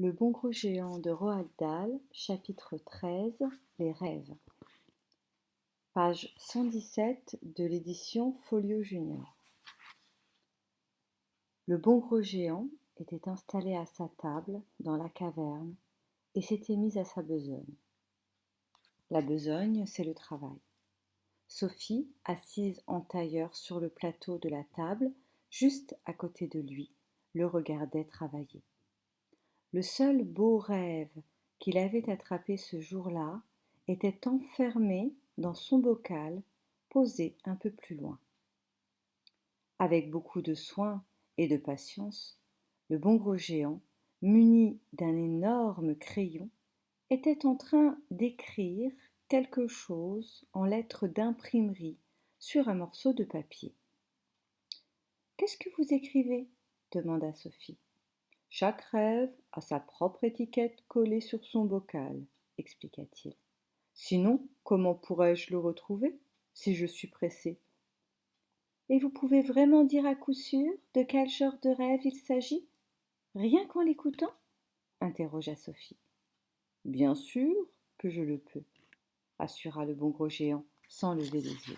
Le bon gros géant de Roald Dahl, chapitre 13, les rêves. Page 117 de l'édition Folio Junior. Le bon gros géant était installé à sa table dans la caverne et s'était mis à sa besogne. La besogne, c'est le travail. Sophie, assise en tailleur sur le plateau de la table, juste à côté de lui, le regardait travailler. Le seul beau rêve qu'il avait attrapé ce jour-là était enfermé dans son bocal, posé un peu plus loin. Avec beaucoup de soin et de patience, le bon gros géant, muni d'un énorme crayon, était en train d'écrire quelque chose en lettres d'imprimerie sur un morceau de papier. « Qu'est-ce que vous écrivez ? Demanda Sophie. Chaque rêve a sa propre étiquette collée sur son bocal, expliqua-t-il. Sinon, comment pourrais-je le retrouver si je suis pressé ? Et vous pouvez vraiment dire à coup sûr de quel genre de rêve il s'agit, rien qu'en l'écoutant ? Interrogea Sophie. Bien sûr que je le peux, assura le bon gros géant sans lever les yeux.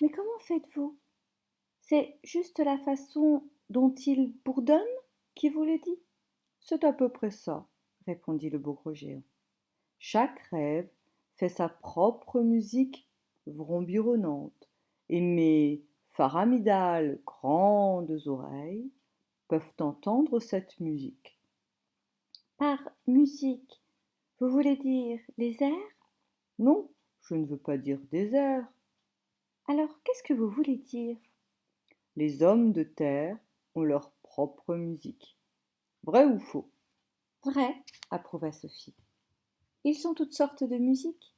Mais comment faites-vous ? C'est juste la façon dont il bourdonne qui vous le dit ? C'est à peu près ça, répondit le beau gros géant. Chaque rêve fait sa propre musique vrombironnante, et mes faramidales grandes oreilles peuvent entendre cette musique. Par musique, vous voulez dire les airs ? Non, je ne veux pas dire des airs. Alors, qu'est-ce que vous voulez dire ? Les hommes de terre ont leur propre musique. Vrai ou faux ? Vrai, approuva Sophie. Ils ont toutes sortes de musiques.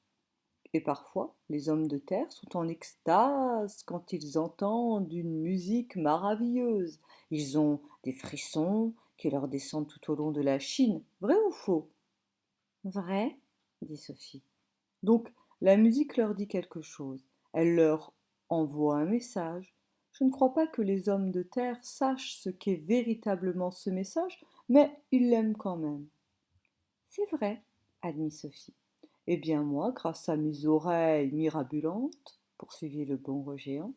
Et parfois, les hommes de terre sont en extase quand ils entendent une musique maravilleuse. Ils ont des frissons qui leur descendent tout au long de la chine. Vrai ou faux ? Vrai, dit Sophie. Donc, la musique leur dit quelque chose. Elle leur envoie un message. Je ne crois pas que les hommes de terre sachent ce qu'est véritablement ce message, mais ils l'aiment quand même. C'est vrai, admit Sophie. Eh bien moi, grâce à mes oreilles mirabolantes, poursuivit le bon gros géant,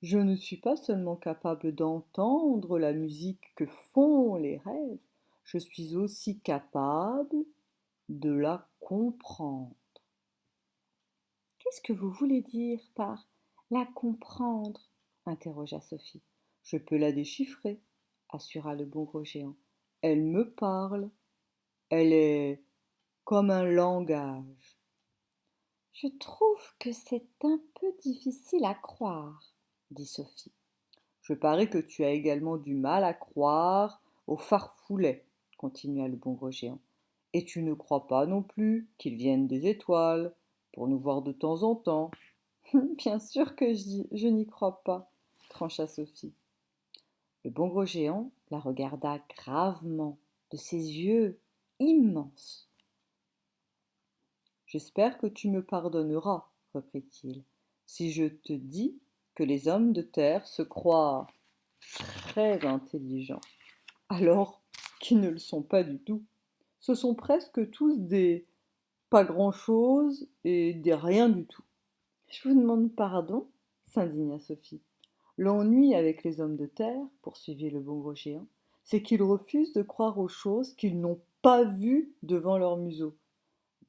je ne suis pas seulement capable d'entendre la musique que font les rêves, je suis aussi capable de la comprendre. Qu'est-ce que vous voulez dire par la comprendre ? Interrogea Sophie. Je peux la déchiffrer, assura le bon gros géant. Elle me parle. Elle est comme un langage. Je trouve que c'est un peu difficile à croire, dit Sophie. Je parie que tu as également du mal à croire aux farfoulets, continua le bon gros géant. Et tu ne crois pas non plus qu'ils viennent des étoiles pour nous voir de temps en temps. Bien sûr que je n'y crois pas, trancha Sophie. Le bon gros géant la regarda gravement, de ses yeux immenses. J'espère que tu me pardonneras, reprit-il, si je te dis que les hommes de terre se croient très intelligents, alors qu'ils ne le sont pas du tout. Ce sont presque tous des pas grand-chose et des rien du tout. Je vous demande pardon, s'indigna Sophie. L'ennui avec les hommes de terre, poursuivit le bon gros géant, c'est qu'ils refusent de croire aux choses qu'ils n'ont pas vues devant leur museau.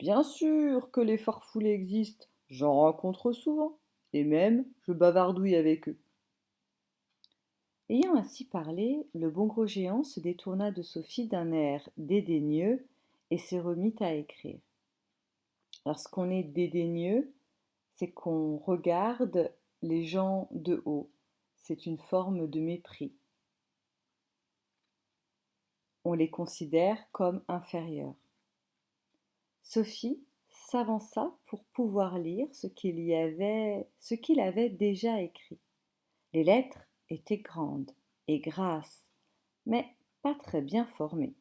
Bien sûr que les farfoulés existent, j'en rencontre souvent, et même je bavardouille avec eux. Ayant ainsi parlé, le bon gros géant se détourna de Sophie d'un air dédaigneux et se remit à écrire. Lorsqu'on est dédaigneux, c'est qu'on regarde les gens de haut. C'est une forme de mépris. On les considère comme inférieurs. Sophie s'avança pour pouvoir lire ce qu'il avait déjà écrit. Les lettres étaient grandes et grasses, mais pas très bien formées.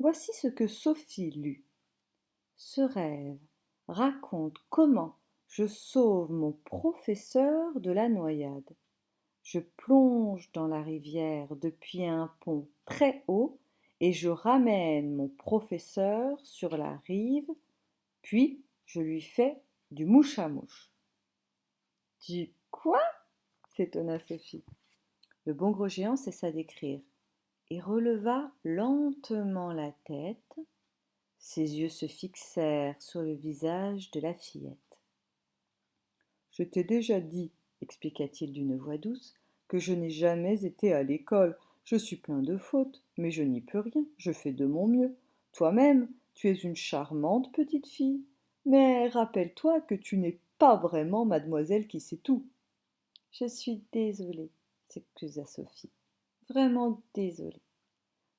Voici ce que Sophie lut. Ce rêve raconte comment je sauve mon professeur de la noyade. Je plonge dans la rivière depuis un pont très haut et je ramène mon professeur sur la rive, puis je lui fais du mouche à mouche. Du quoi? S'étonna Sophie. Le bon gros géant cessa d'écrire et releva lentement la tête. Ses yeux se fixèrent sur le visage de la fillette. Je t'ai déjà dit, expliqua-t-il d'une voix douce, que je n'ai jamais été à l'école. Je suis plein de fautes, mais je n'y peux rien, je fais de mon mieux. Toi-même, tu es une charmante petite fille. Mais rappelle-toi que tu n'es pas vraiment mademoiselle qui sait tout. Je suis désolée, s'excusa Sophie. Vraiment désolée.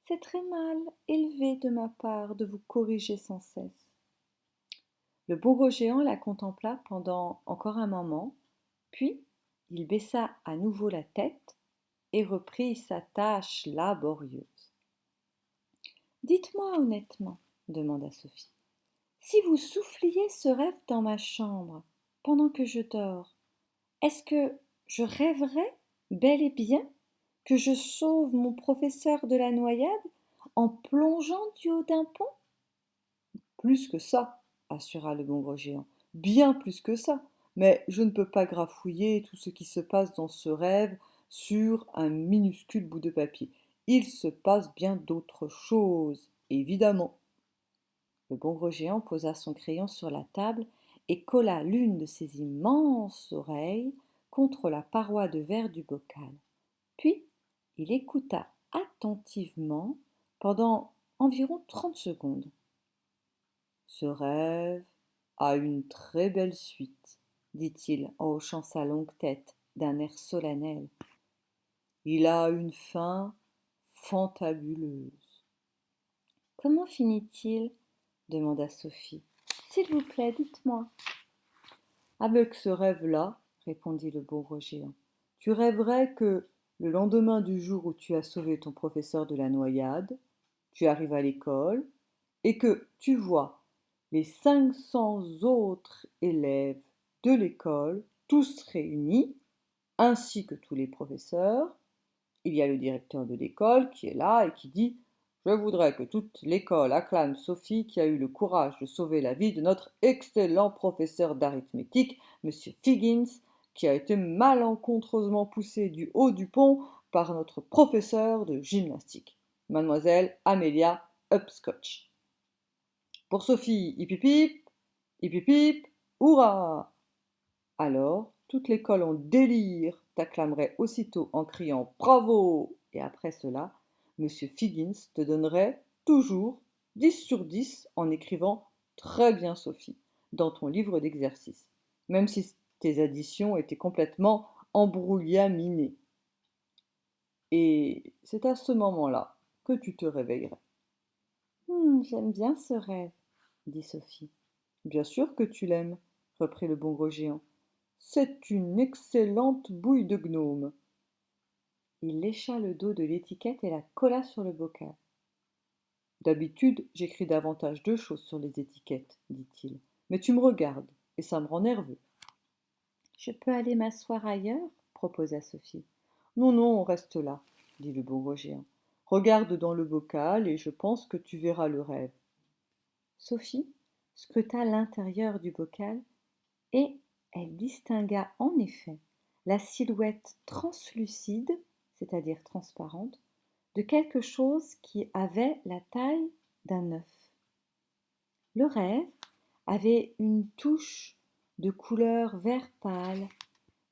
C'est très mal élevé de ma part de vous corriger sans cesse. Le beau géant la contempla pendant encore un moment, puis il baissa à nouveau la tête et reprit sa tâche laborieuse. Dites-moi honnêtement, demanda Sophie, si vous souffliez ce rêve dans ma chambre pendant que je dors, est-ce que je rêverais bel et bien que je sauve mon professeur de la noyade en plongeant du haut d'un pont? Plus que ça, assura le bon gros géant, bien plus que ça. Mais je ne peux pas grafouiller tout ce qui se passe dans ce rêve sur un minuscule bout de papier. Il se passe bien d'autres choses, évidemment. Le bon gros géant posa son crayon sur la table et colla l'une de ses immenses oreilles contre la paroi de verre du bocal. Puis il écouta attentivement pendant environ 30 secondes. Ce rêve a une très belle suite, dit-il en hochant sa longue tête d'un air solennel. Il a une fin fantabuleuse. Comment finit-il? Demanda Sophie. S'il vous plaît, dites-moi. Avec ce rêve-là, répondit le beau géant, tu rêverais que, le lendemain du jour où tu as sauvé ton professeur de la noyade, tu arrives à l'école et que tu vois les 500 autres élèves de l'école, tous réunis, ainsi que tous les professeurs. Il y a le directeur de l'école qui est là et qui dit: je voudrais que toute l'école acclame Sophie qui a eu le courage de sauver la vie de notre excellent professeur d'arithmétique, monsieur Figgins, qui a été malencontreusement poussé du haut du pont par notre professeur de gymnastique, mademoiselle Amelia Upscotch. Pour Sophie, hip hip hip, hurrah! Alors, toute l'école en délire t'acclamerait aussitôt en criant bravo, et après cela, monsieur Figgins te donnerait toujours 10 sur 10 en écrivant très bien Sophie dans ton livre d'exercice, même si tes additions étaient complètement embrouillaminées. Et c'est à ce moment-là que tu te réveillerais. J'aime bien ce rêve, dit Sophie. Bien sûr que tu l'aimes, reprit le bon gros géant. C'est une excellente bouille de gnome. Il lécha le dos de l'étiquette et la colla sur le bocal. D'habitude, j'écris davantage de choses sur les étiquettes, dit-il. Mais tu me regardes, et ça me rend nerveux. Je peux aller m'asseoir ailleurs, proposa Sophie. Non, non, reste là, dit le bon gros géant. Regarde dans le bocal et je pense que tu verras le rêve. Sophie scruta l'intérieur du bocal et elle distingua en effet la silhouette translucide, c'est-à-dire transparente, de quelque chose qui avait la taille d'un œuf. Le rêve avait une touche de couleur vert pâle,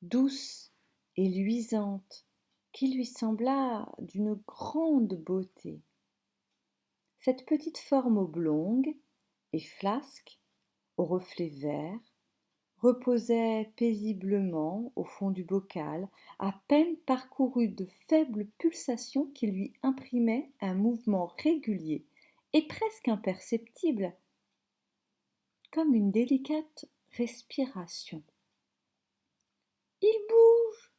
douce et luisante, qui lui sembla d'une grande beauté. Cette petite forme oblongue et flasque, au reflet vert, reposait paisiblement au fond du bocal, à peine parcouru de faibles pulsations qui lui imprimaient un mouvement régulier et presque imperceptible, comme une délicate respiration. Il bouge,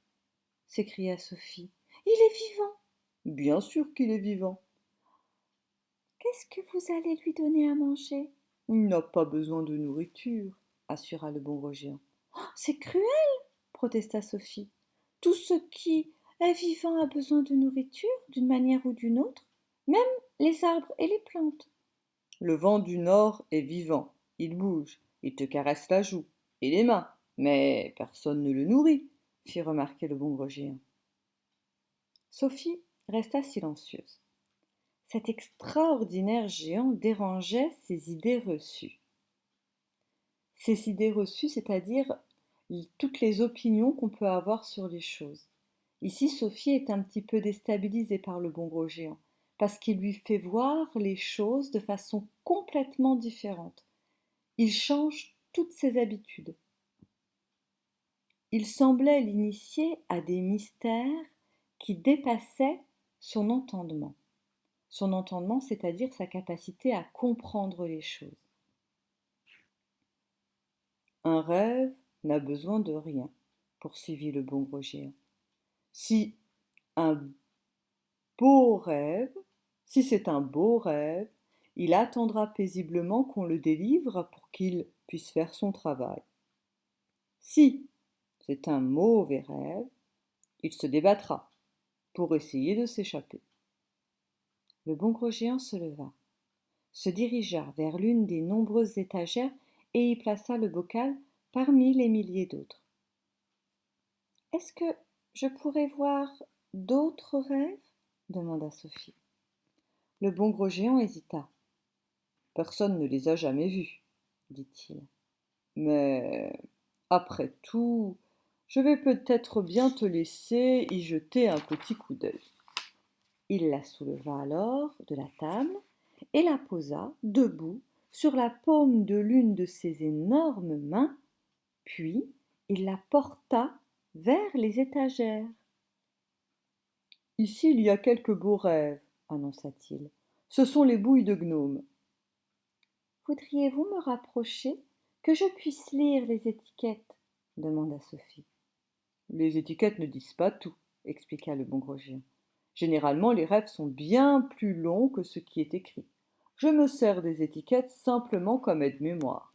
s'écria Sophie. Il est vivant. Bien sûr qu'il est vivant. Qu'est-ce que vous allez lui donner à manger? Il n'a pas besoin de nourriture, assura le bon gros géant. Oh, c'est cruel, protesta Sophie. Tout ce qui est vivant a besoin de nourriture, d'une manière ou d'une autre. même les arbres et les plantes. Le vent du nord est vivant, il bouge, il te caresse la joue et les mains, mais personne ne le nourrit, fit remarquer le bon gros géant. Sophie resta silencieuse. Cet extraordinaire géant dérangeait ses idées reçues. Ses idées reçues, c'est-à-dire toutes les opinions qu'on peut avoir sur les choses. Ici, Sophie est un petit peu déstabilisée par le bon gros géant, parce qu'il lui fait voir les choses de façon complètement différente. Il change toutes ses habitudes. Il semblait l'initier à des mystères qui dépassaient son entendement. Son entendement, c'est-à-dire sa capacité à comprendre les choses. Un rêve n'a besoin de rien, poursuivit le bon gros géant. Si un beau rêve, si c'est un beau rêve, il attendra paisiblement qu'on le délivre pour qu'il puisse faire son travail. Si c'est un mauvais rêve, il se débattra pour essayer de s'échapper. Le bon gros géant se leva, se dirigea vers l'une des nombreuses étagères et y plaça le bocal parmi les milliers d'autres. Est-ce que je pourrais voir d'autres rêves demanda Sophie. Le bon gros géant hésita. Personne ne les a jamais vus, dit-il. Mais après tout, je vais peut-être bien te laisser y jeter un petit coup d'œil. Il la souleva alors de la table et la posa debout sur la paume de l'une de ses énormes mains, puis il la porta vers les étagères. Ici, il y a quelques beaux rêves, annonça-t-il. Ce sont les bouilles de gnome. Voudriez-vous me rapprocher, que je puisse lire les étiquettes demanda Sophie. Les étiquettes ne disent pas tout, expliqua le bon gros géant. Généralement, les rêves sont bien plus longs que ce qui est écrit. Je me sers des étiquettes simplement comme aide-mémoire.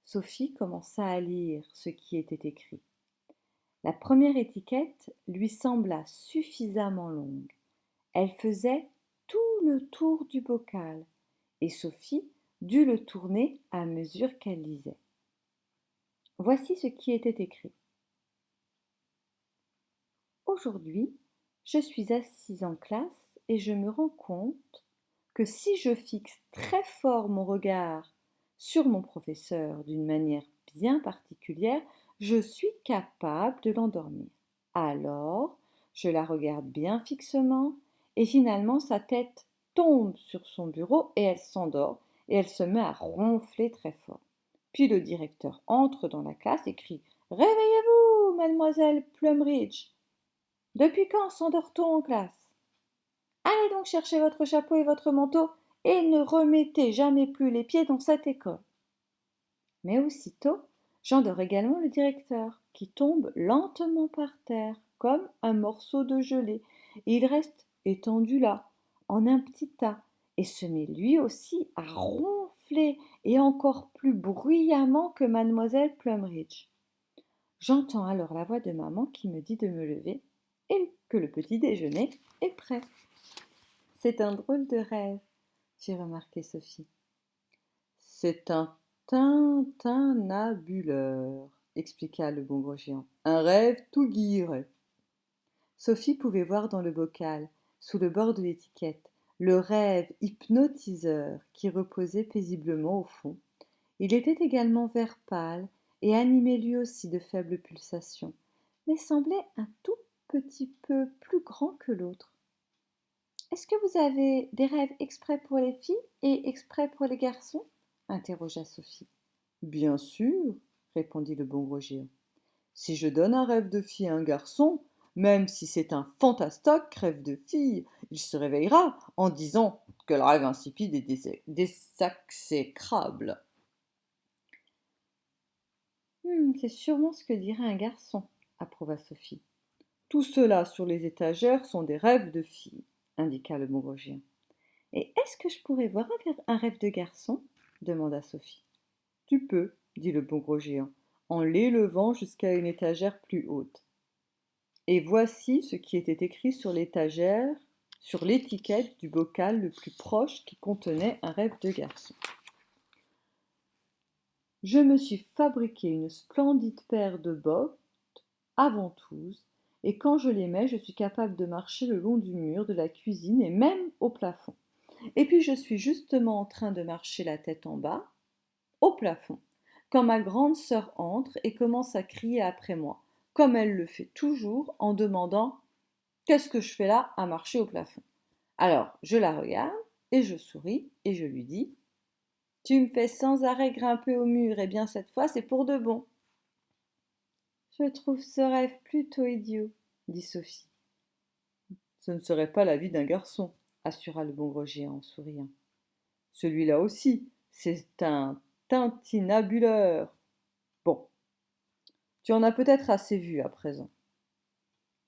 Sophie commença à lire ce qui était écrit. La première étiquette lui sembla suffisamment longue. Elle faisait tout le tour du bocal, et Sophie dut le tourner à mesure qu'elle lisait. Voici ce qui était écrit. Aujourd'hui, je suis assise en classe et je me rends compte que si je fixe très fort mon regard sur mon professeur d'une manière bien particulière, je suis capable de l'endormir. Alors, je la regarde bien fixement et finalement sa tête tombe sur son bureau et elle s'endort et elle se met à ronfler très fort. Puis le directeur entre dans la classe et crie Réveillez-vous, mademoiselle Plumridge. Depuis quand s'endort-on en classe? Allez donc chercher votre chapeau et votre manteau et ne remettez jamais plus les pieds dans cette école. Mais aussitôt, j'endors également le directeur, qui tombe lentement par terre, comme un morceau de gelée, et il reste étendu là, en un petit tas, et se met lui aussi à ronfler, et encore plus bruyamment que mademoiselle Plumridge. J'entends alors la voix de maman qui me dit de me lever et que le petit déjeuner est prêt. C'est un drôle de rêve, fit remarquer Sophie. C'est un tintinnabuleur, expliqua le bon gros géant. Un rêve tout guilleret. Sophie pouvait voir dans le bocal, sous le bord de l'étiquette, le rêve hypnotiseur qui reposait paisiblement au fond. Il était également vert pâle et animé lui aussi de faibles pulsations, mais semblait un tout petit peu plus grand que l'autre. Est-ce que vous avez des rêves exprès pour les filles et exprès pour les garçons interrogea Sophie. Bien sûr, répondit le bon gros géant. Si je donne un rêve de fille à un garçon, même si c'est un fantastoc rêve de fille, il se réveillera en disant que le rêve insipide est désexécrable. C'est sûrement ce que dirait un garçon, approuva Sophie. Tout cela sur les étagères sont des rêves de filles, indiqua le bon gros géant. Et est-ce que je pourrais voir un rêve de garçon demanda Sophie. Tu peux, dit le bon gros géant, en l'élevant jusqu'à une étagère plus haute. Et voici ce qui était écrit sur l'étagère sur l'étiquette du bocal le plus proche qui contenait un rêve de garçon. Je me suis fabriqué une splendide paire de bottes à ventouses, et quand je les mets, je suis capable de marcher le long du mur de la cuisine et même au plafond. Et puis je suis justement en train de marcher la tête en bas, au plafond, quand ma grande sœur entre et commence à crier après moi, comme elle le fait toujours en demandant qu'est-ce que je fais là à marcher au plafond. Alors je la regarde et je souris et je lui dis tu me fais sans arrêt grimper au mur, et bien cette fois c'est pour de bon. Je trouve ce rêve plutôt idiot, dit Sophie. Ce ne serait pas la vie d'un garçon, assura le bon gros géant en souriant. Celui-là aussi, c'est un tintinabuleur. Bon, tu en as peut-être assez vu à présent.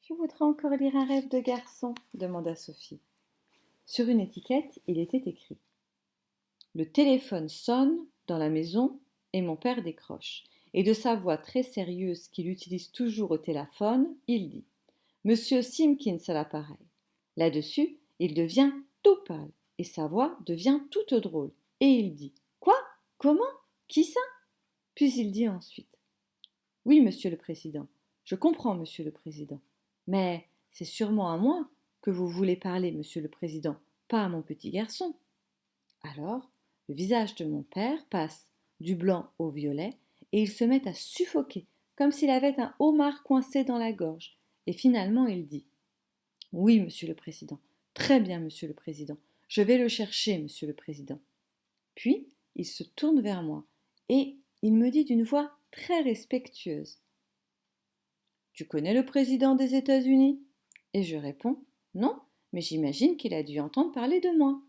Je voudrais encore lire un rêve de garçon, demanda Sophie. Sur une étiquette, il était écrit le téléphone sonne dans la maison et mon père décroche. Et de sa voix très sérieuse qu'il utilise toujours au téléphone, il dit Monsieur Simpkins à l'appareil. Là-dessus, il devient tout pâle et sa voix devient toute drôle. Et il dit Quoi Comment Qui ça Puis il dit ensuite Oui, monsieur le président. Je comprends, monsieur le président. Mais c'est sûrement à moi que vous voulez parler, monsieur le président, pas à mon petit garçon. Alors, le visage de mon père passe du blanc au violet et il se met à suffoquer, comme s'il avait un homard coincé dans la gorge. Et finalement, il dit Oui, monsieur le président. Très bien, monsieur le président. Je vais le chercher, monsieur le président. Puis, il se tourne vers moi et il me dit d'une voix très respectueuse Tu connais le président des États-Unis Et je réponds Non, mais j'imagine qu'il a dû entendre parler de moi.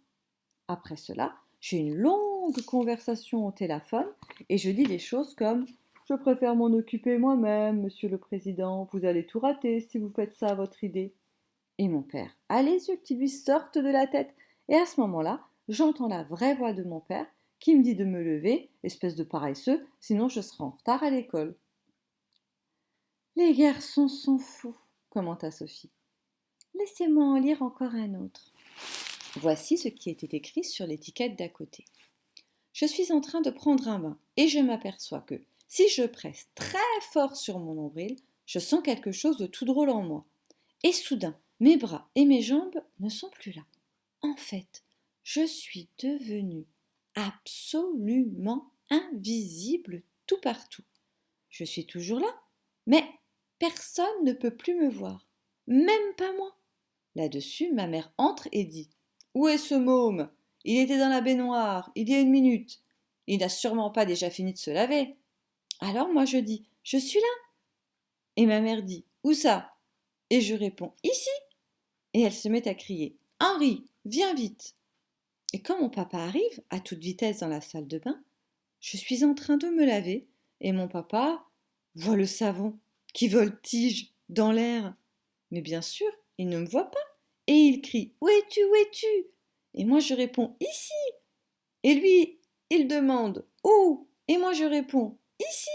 Après cela, j'ai une longue conversation au téléphone et je dis des choses comme Je préfère m'en occuper moi-même, monsieur le président, vous allez tout rater si vous faites ça à votre idée. Et mon père a les yeux qui lui sortent de la tête. Et à ce moment-là, j'entends la vraie voix de mon père qui me dit de me lever, espèce de paresseux, sinon je serai en retard à l'école. Les garçons sont fous, commenta Sophie. Laissez-moi en lire encore un autre. Voici ce qui était écrit sur l'étiquette d'à côté. Je suis en train de prendre un bain et je m'aperçois que, si je presse très fort sur mon nombril, je sens quelque chose de tout drôle en moi. Et soudain, mes bras et mes jambes ne sont plus là. En fait, je suis devenue absolument invisible tout partout. Je suis toujours là, mais personne ne peut plus me voir, même pas moi. Là-dessus, ma mère entre et dit Où est ce môme Il était dans la baignoire, il y a une minute. Il n'a sûrement pas déjà fini de se laver. Alors moi je dis Je suis là. Et ma mère dit Où ça Et je réponds Ici. Et elle se met à crier Henri, viens vite. Et quand mon papa arrive, à toute vitesse dans la salle de bain, je suis en train de me laver et mon papa voit le savon qui voltige dans l'air. Mais bien sûr, il ne me voit pas. Et il crie Où es-tu Où es-tu Et moi je réponds Ici. Et lui, il demande Où Et moi je réponds Ici.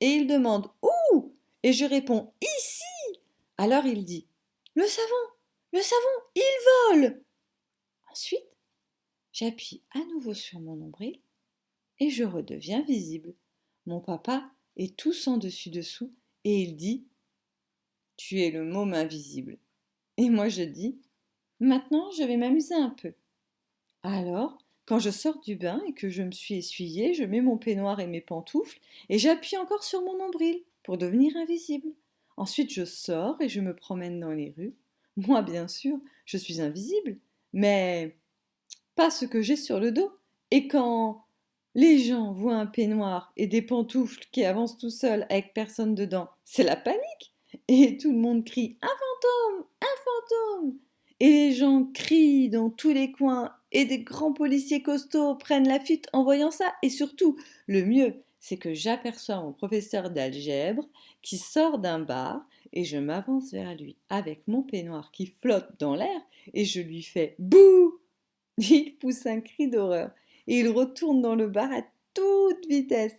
Et il demande Où Et je réponds Ici. Alors il dit le savon, il vole. Ensuite, j'appuie à nouveau sur mon nombril et je redeviens visible. Mon papa est tout en dessus-dessous et il dit Tu es le môme invisible. Et moi je dis Maintenant je vais m'amuser un peu. Alors, quand je sors du bain et que je me suis essuyée, je mets mon peignoir et mes pantoufles et j'appuie encore sur mon nombril pour devenir invisible. Ensuite, je sors et je me promène dans les rues. Moi, bien sûr, je suis invisible, mais pas ce que j'ai sur le dos. Et quand les gens voient un peignoir et des pantoufles qui avancent tout seuls avec personne dedans, c'est la panique. Et tout le monde crie Un fantôme Un fantôme Et les gens crient dans tous les coins et des grands policiers costauds prennent la fuite en voyant ça. Et surtout, le mieux, c'est que j'aperçois mon professeur d'algèbre qui sort d'un bar et je m'avance vers lui avec mon peignoir qui flotte dans l'air et je lui fais Bouh Il pousse un cri d'horreur et il retourne dans le bar à toute vitesse.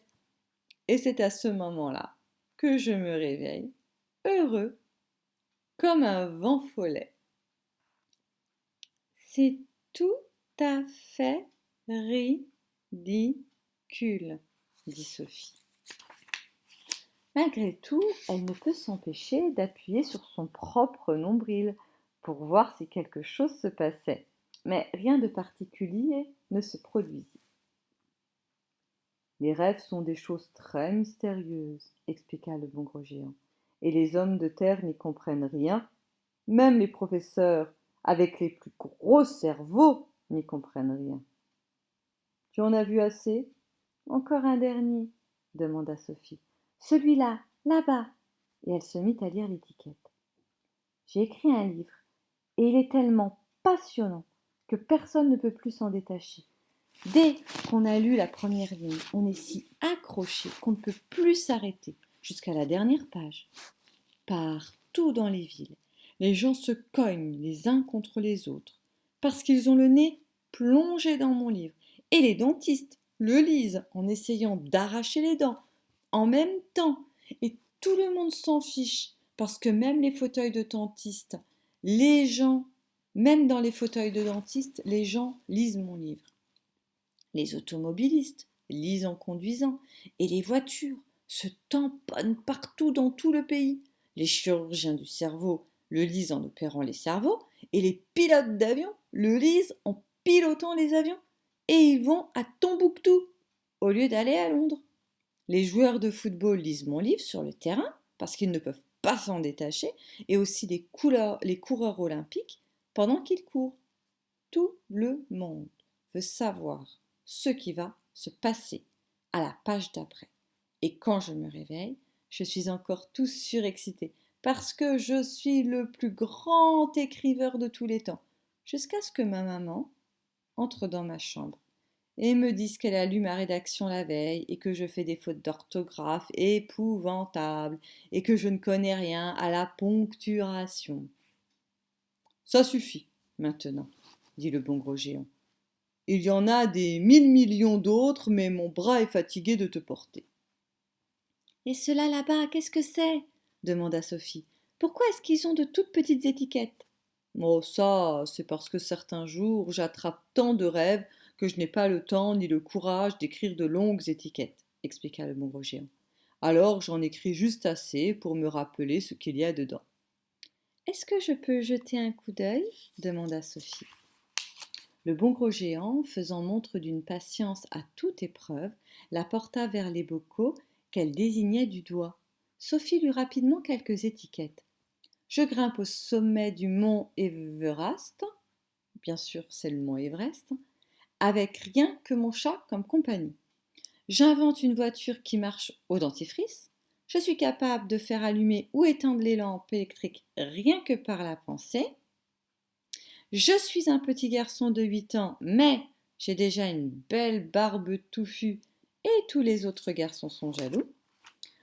Et c'est à ce moment-là que je me réveille, heureux, comme un vent follet. C'est tout à fait ridicule, dit Sophie. Malgré tout, elle ne peut s'empêcher d'appuyer sur son propre nombril pour voir si quelque chose se passait. Mais rien de particulier ne se produisit. Les rêves sont des choses très mystérieuses, expliqua le bon gros géant, et les hommes de terre n'y comprennent rien. Même les professeurs, avec les plus gros cerveaux, n'y comprennent rien. Tu en as vu assez? Encore un dernier, demanda Sophie. Celui-là, là-bas. Et elle se mit à lire l'étiquette. J'ai écrit un livre, et il est tellement passionnant que personne ne peut plus s'en détacher. Dès qu'on a lu la première ligne, on est si accroché qu'on ne peut plus s'arrêter jusqu'à la dernière page. Partout dans les villes, les gens se cognent les uns contre les autres parce qu'ils ont le nez plongé dans mon livre. Et les dentistes le lisent en essayant d'arracher les dents en même temps. Et tout le monde s'en fiche parce que même les fauteuils de dentiste, les gens, même dans les fauteuils de dentiste, les gens lisent mon livre. Les automobilistes lisent en conduisant et les voitures se tamponnent partout dans tout le pays. Les chirurgiens du cerveau le lisent en opérant les cerveaux et les pilotes d'avion le lisent en pilotant les avions. Et ils vont à Tombouctou au lieu d'aller à Londres. Les joueurs de football lisent mon livre sur le terrain parce qu'ils ne peuvent pas s'en détacher et aussi les coureurs olympiques pendant qu'ils courent. Tout le monde veut savoir ce qui va se passer à la page d'après. Et quand je me réveille, je suis encore tout surexcité parce que je suis le plus grand écriveur de tous les temps, jusqu'à ce que ma maman entre dans ma chambre et me dise qu'elle a lu ma rédaction la veille et que je fais des fautes d'orthographe épouvantables et que je ne connais rien à la ponctuation. Ça suffit, maintenant, dit le bon gros géant. Il y en a des 1000 millions d'autres, mais mon bras est fatigué de te porter. Et cela là-bas, qu'est-ce que c'est? Demanda Sophie. Pourquoi est-ce qu'ils ont de toutes petites étiquettes? Oh, ça, c'est parce que certains jours, j'attrape tant de rêves que je n'ai pas le temps ni le courage d'écrire de longues étiquettes, expliqua le bon gros géant. Alors j'en écris juste assez pour me rappeler ce qu'il y a dedans. Est-ce que je peux jeter un coup d'œil? Demanda Sophie. Le bon gros géant, faisant montre d'une patience à toute épreuve, la porta vers les bocaux qu'elle désignait du doigt. Sophie lut rapidement quelques étiquettes. Je grimpe au sommet du mont Everest, bien sûr c'est le mont Everest, avec rien que mon chat comme compagnie. J'invente une voiture qui marche au dentifrice. Je suis capable de faire allumer ou éteindre les lampes électriques rien que par la pensée. Je suis un petit garçon de 8 ans, mais j'ai déjà une belle barbe touffue et tous les autres garçons sont jaloux.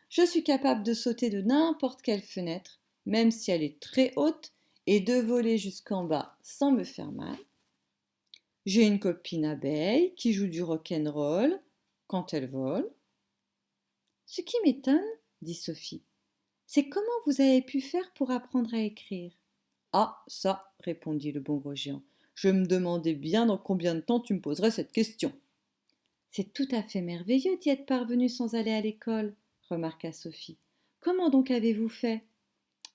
Je suis capable de sauter de n'importe quelle fenêtre, même si elle est très haute, et de voler jusqu'en bas sans me faire mal. J'ai une copine abeille qui joue du rock'n'roll quand elle vole. Ce qui m'étonne, dit Sophie, c'est comment vous avez pu faire pour apprendre à écrire. Ah, ça, répondit le bon gros géant. Je me demandais bien dans combien de temps tu me poserais cette question. C'est tout à fait merveilleux d'y être parvenu sans aller à l'école, remarqua Sophie. Comment donc avez-vous fait?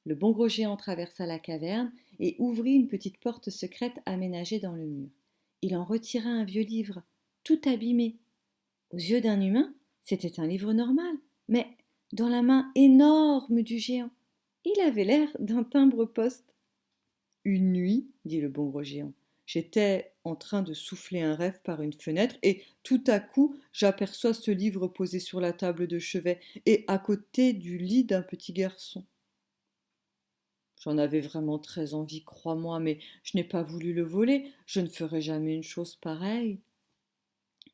Le bon gros géant traversa la caverne et ouvrit une petite porte secrète aménagée dans le mur. Il en retira un vieux livre, tout abîmé. Aux yeux d'un humain, c'était un livre normal, mais dans la main énorme du géant, il avait l'air d'un timbre-poste. Une nuit, dit le bon gros géant, j'étais en train de souffler un rêve par une fenêtre et tout à coup j'aperçois ce livre posé sur la table de chevet et à côté du lit d'un petit garçon. J'en avais vraiment très envie, crois-moi, mais je n'ai pas voulu le voler, je ne ferai jamais une chose pareille.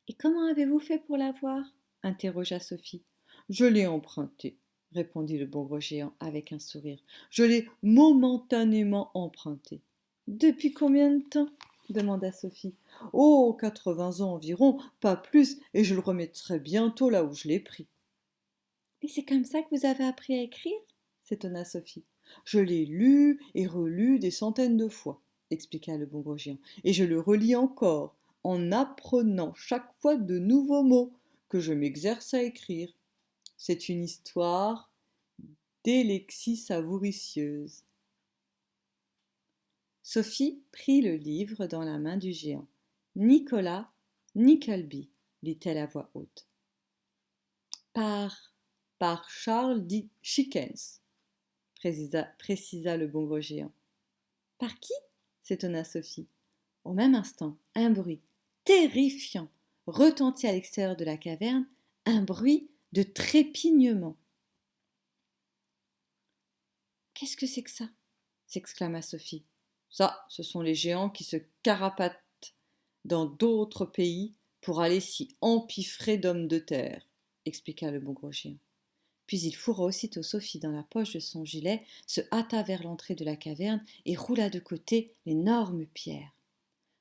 Et comment avez-vous fait pour l'avoir? Interrogea Sophie. Je l'ai emprunté, répondit le bon gros géant avec un sourire. Je l'ai momentanément emprunté. Depuis combien de temps? Demanda Sophie. Oh, 80 ans environ, pas plus, et je le remettrai bientôt là où je l'ai pris. Et c'est comme ça que vous avez appris à écrire? S'étonna Sophie. Je l'ai lu et relu des centaines de fois. expliqua le bon gros géant, et je le relis encore, en apprenant chaque fois de nouveaux mots que je m'exerce à écrire. C'est une histoire d'Élexie savouricieuse. Sophie prit le livre dans la main du géant. Nicolas Nickleby, dit-elle à voix haute. Par Charles Dickens, précisa le bon gros géant. Par qui? S'étonna Sophie. Au même instant, un bruit terrifiant retentit à l'extérieur de la caverne, un bruit de trépignement. Qu'est-ce que c'est que ça? S'exclama Sophie. Ça, ce sont les géants qui se carapatent dans d'autres pays pour aller s'y empiffrer d'hommes de terre, expliqua le bon gros géant. Puis il fourra aussitôt Sophie dans la poche de son gilet, se hâta vers l'entrée de la caverne et roula de côté l'énorme pierre.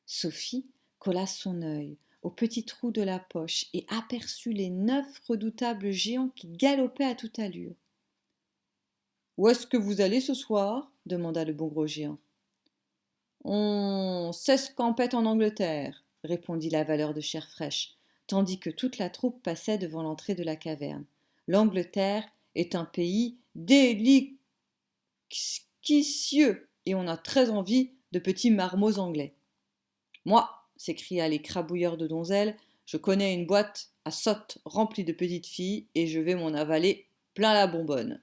Sophie colla son œil au petit trou de la poche et aperçut les 9 redoutables géants qui galopaient à toute allure. « Où est-ce que vous allez ce soir ?» demanda le bon gros géant. « On s'escampette en Angleterre, » répondit la valeur de chair fraîche, tandis que toute la troupe passait devant l'entrée de la caverne. L'Angleterre est un pays délicieux et on a très envie de petits marmots anglais. Moi, s'écria l'écrabouilleur de donzelles, je connais une boîte à sottes remplie de petites filles et je vais m'en avaler plein la bonbonne.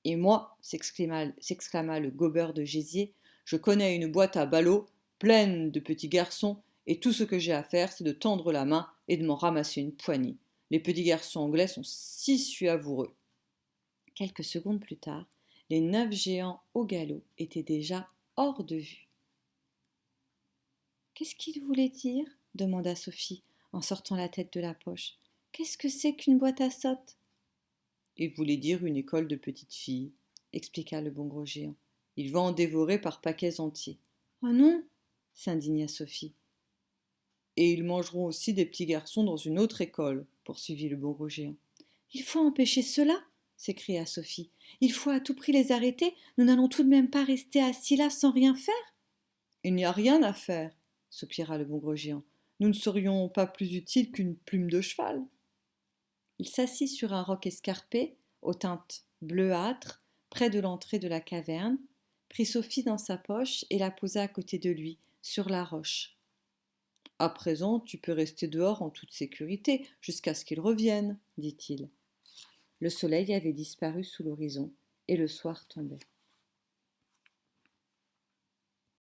Et moi, s'exclama le gobeur de gésier, je connais une boîte à ballots pleine de petits garçons et tout ce que j'ai à faire, c'est de tendre la main et de m'en ramasser une poignée. Les petits garçons anglais sont si suavoureux. Quelques secondes plus tard, les 9 géants au galop étaient déjà hors de vue. « Qu'est-ce qu'il voulait dire ?» demanda Sophie en sortant la tête de la poche. « Qu'est-ce que c'est qu'une boîte à sottes ?» Il voulait dire une école de petites filles, expliqua le bon gros géant. Il va en dévorer par paquets entiers. Oh non, s'indigna Sophie. Et ils mangeront aussi des petits garçons dans une autre école, poursuivit le bon gros géant. Il faut empêcher cela, s'écria Sophie. Il faut à tout prix les arrêter. Nous n'allons tout de même pas rester assis là sans rien faire. Il n'y a rien à faire, soupira le bon gros géant. Nous ne serions pas plus utiles qu'une plume de cheval. Il s'assit sur un roc escarpé, aux teintes bleuâtres, près de l'entrée de la caverne, prit Sophie dans sa poche et la posa à côté de lui, sur la roche. À présent, tu peux rester dehors en toute sécurité, jusqu'à ce qu'il revienne, dit-il. Le soleil avait disparu sous l'horizon, et le soir tombait.